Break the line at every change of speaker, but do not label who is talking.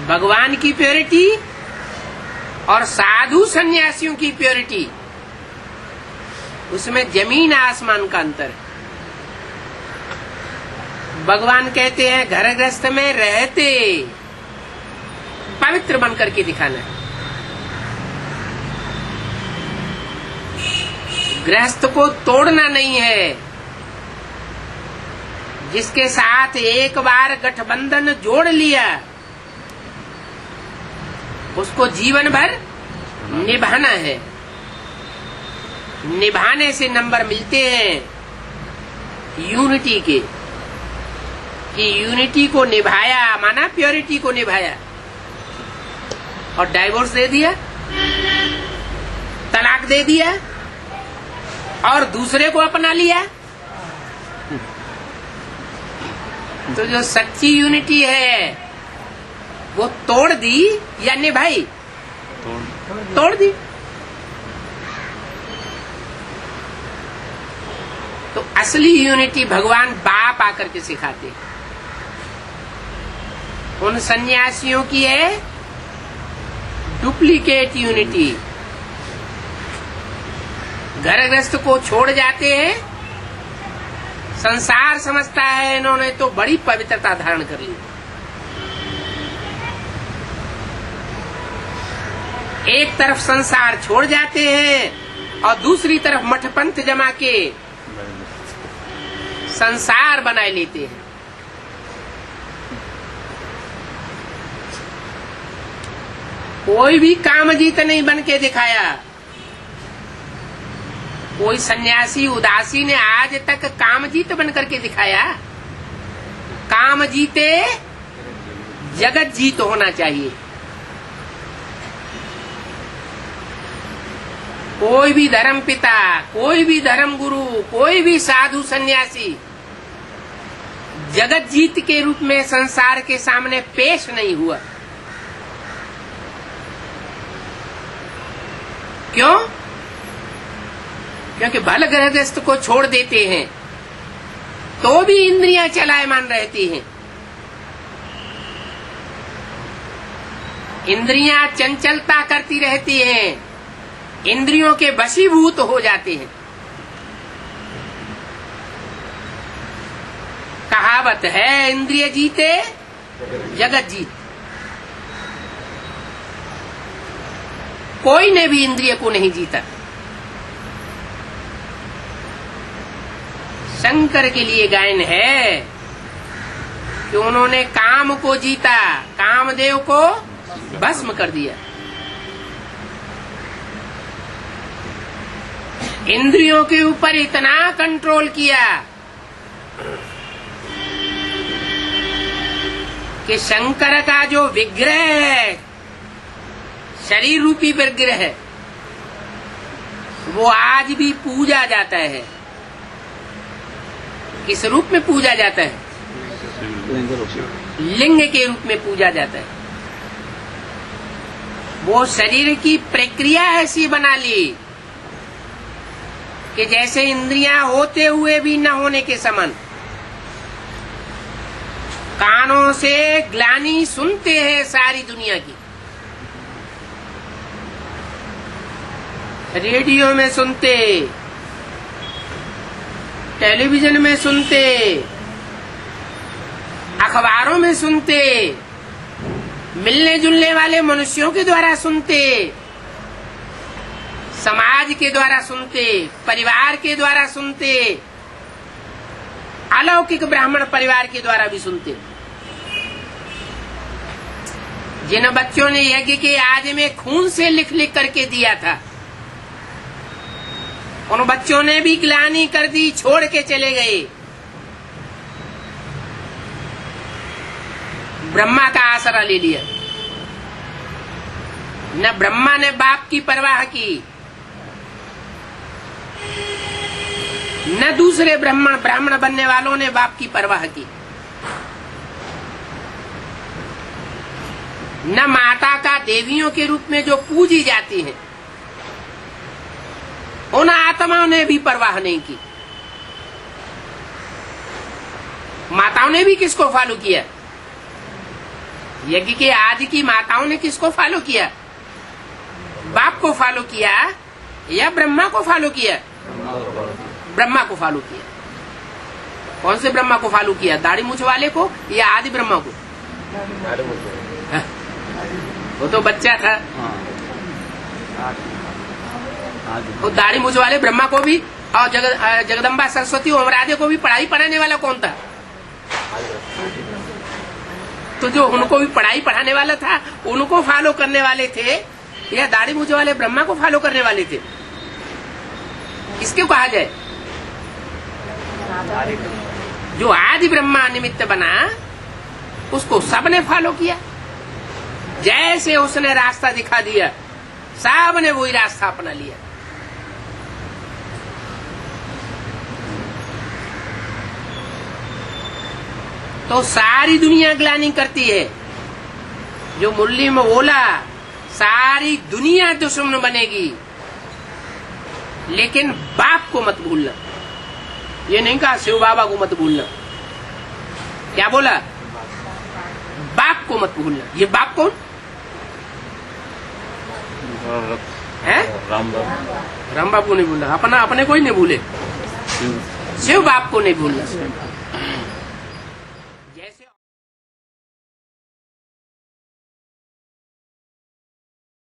भगवान की प्योरिटी और साधु सन्यासियों की प्योरिटी, उसमें जमीन आसमान का अंतर है। भगवान कहते हैं घर गृहस्थ में रहते पवित्र बन करके दिखाना है। गृहस्थ को तोड़ना नहीं है। जिसके साथ एक बार गठबंधन जोड़ लिया उसको जीवन भर निभाना है। निभाने से नंबर मिलते हैं यूनिटी के, कि यूनिटी को निभाया माना प्योरिटी को निभाया। और डाइवोर्स दे दिया, तलाक दे दिया और दूसरे को अपना लिया, तो जो सच्ची यूनिटी है वो तोड़ दी या निभाई? तोड़ दी। तो असली यूनिटी भगवान बाप आकर के सिखाते। उन सन्यासियों की है डुप्लीकेट यूनिटी। घर गृहस्थ को छोड़ जाते हैं, संसार समझता है इन्होंने तो बड़ी पवित्रता धारण कर ली। एक तरफ संसार छोड़ जाते हैं और दूसरी तरफ मठपंथ जमा के संसार बनाए लेते हैं। कोई भी कामजीत नहीं बन के दिखाया। कोई सन्यासी उदासी ने आज तक कामजीत बन करके दिखाया? काम जीते जगत जीत होना चाहिए। कोई भी धर्म पिता, कोई भी धर्म गुरु, कोई भी साधु सन्यासी जगत जीत के रूप में संसार के सामने पेश नहीं हुआ। क्यों? क्योंकि भल गृहस्थ को छोड़ देते हैं तो भी इंद्रियां चलायमान रहती हैं। इंद्रियां चंचलता करती रहती हैं, इंद्रियों के वशीभूत हो जाते हैं। कहावत है इंद्रिय जीते जगत जीत। कोई ने भी इंद्रिय को नहीं जीता। शंकर के लिए गायन है कि उन्होंने काम को जीता, कामदेव को भस्म कर दिया। इंद्रियों के ऊपर इतना कंट्रोल किया कि शंकर का जो विग्रह है, शरीर रूपी विग्रह है, वो आज भी पूजा जाता है। किस रूप में पूजा जाता है? लिंग के रूप में पूजा जाता है। वो शरीर की प्रक्रिया ऐसी बना ली कि जैसे इंद्रियां होते हुए भी न होने के समान। कानों से ग्लानि सुनते हैं सारी दुनिया की, रेडियो में सुनते, टेलीविजन में सुनते, अखबारों में सुनते, मिलने जुलने वाले मनुष्यों के द्वारा सुनते, समाज के द्वारा सुनते, परिवार के द्वारा सुनते, अलौकिक ब्राह्मण परिवार के द्वारा भी सुनते। जिन बच्चों ने यज्ञ के आज में खून से लिख लिख करके दिया था, उन बच्चों ने भी ग्लानि कर दी, छोड़ के चले गए। ब्रह्मा का आसरा ले लिया। न ब्रह्मा ने बाप की परवाह की, न दूसरे ब्राह्मण बनने वालों ने बाप की परवाह की। न माता का देवियों के रूप में जो पूजी जाती है, उन आत्माओं ने भी परवाह नहीं की। माताओं ने भी किसको फॉलो किया? यज्ञ के आदि की माताओं ने किसको फॉलो किया? बाप को फॉलो किया या ब्रह्मा को फॉलो किया? ब्रह्मा को फॉलो किया। कौन से ब्रह्मा को फॉलो किया? दाढ़ी मूछ वाले को या आदि ब्रह्मा को? वो तो बच्चा था। वो दाढ़ी मूछ वाले ब्रह्मा को भी और जगदम्बा सरस्वती और राधे को भी पढ़ाई पढ़ाने वाला कौन था? तो जो उनको भी पढ़ाई पढ़ाने वाला था उनको फॉलो करने वाले थे या दाढ़ी मूछ वाले ब्रह्मा को फॉलो करने वाले थे? किसको कहा जाए? जो आदि ब्रह्मा निमित्त बना उसको सबने फॉलो किया। जैसे उसने रास्ता दिखा दिया सबने वही रास्ता अपना लिया। तो सारी दुनिया ग्लानि करती है। जो मुरली में बोला सारी दुनिया दुश्मन बनेगी, लेकिन बाप को मत भूलना। ये नहीं कहा शिव बाबा को मत भूलना। क्या बोला? बाप को मत भूलना। ये बाप कौन है? राम बाप को नहीं भूलना। अपने को ही नहीं भूले, शिव बाप को नहीं भूलना।